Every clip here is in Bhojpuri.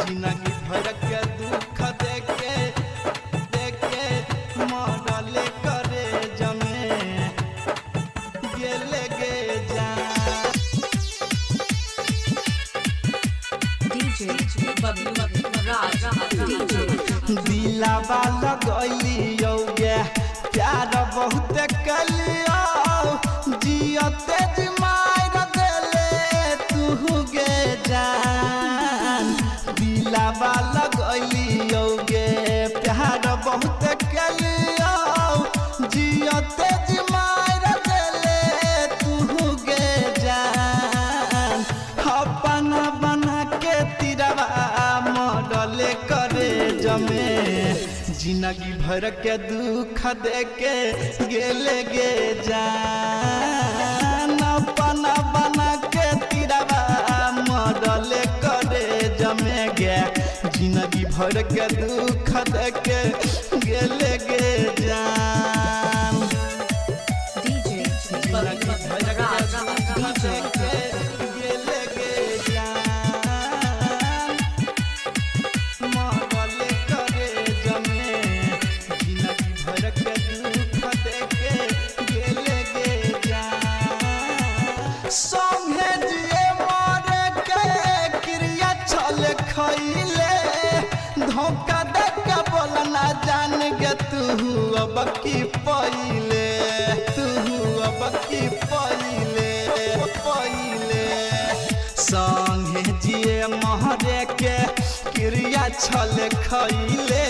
जिंदगी भर के दुख देके मरल करे जमे गेले गे जा दिलावा लगलियो गे प्यार बहुत कलियो जियते जी मार देले तू गे जान दिलावा लगलियो गे प्यार बहुत कलियो जियते जी मार देले तू गे जान अपना बना के तिरवा मरले करे जमे जिंदगी भर के दुख देके गेले गे जान अपना बना के तिरवा मरले करे जमे गे जिंदगी भर के दुख देके गेले गे जान धोखा देके बोलना जान गे तू अब की पहिले संगे जिए महरे के क्रिया छल खैले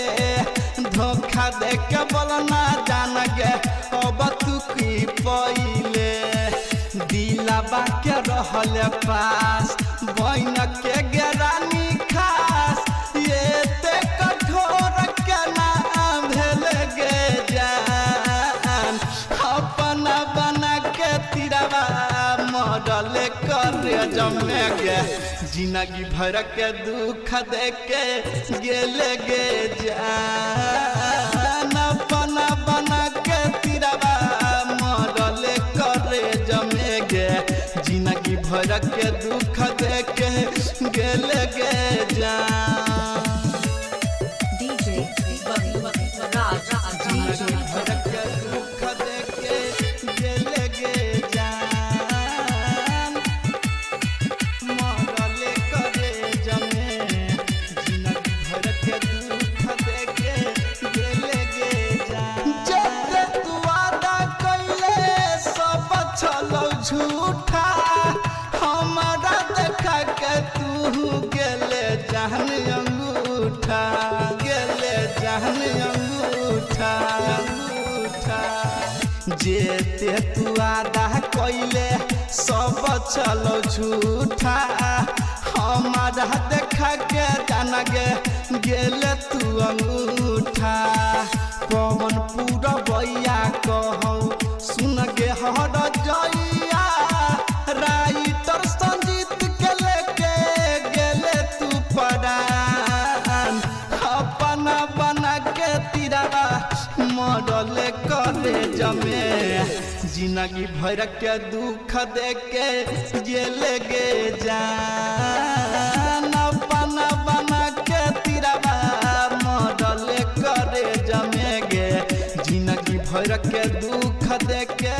धोखा देके बोलना जान गे अब तू की पहिले दिलावा के रहल पास बहन के गेरानी खास ये ते कठोर के नाम भेल गे जान अपना बना के तिरवा मरल करे जमे गे जिंदगी भर के दुख देके गेले गे जान अपना बना के तिरवा मरल करे जमे गे जिंदगी भर के दुख देके गेले गे जान झूठा हमारा देखा के तू गेले जहन अंगूठा जेते तू आदा कइले सब चलो झूठा हमारा देखा के जाना गे गेले तू अंगूठा पवन पूरा बैया कहौ सुन गे हर जइया राइटर संजीत के लेके गेले तू परान अपना बना के तिरवा मरल करे जमे जिंदगी भर के दुख देके गेले गे जान अपना बना के तिरवा मरल करे जमे गे जिंदगी भर के दुख देके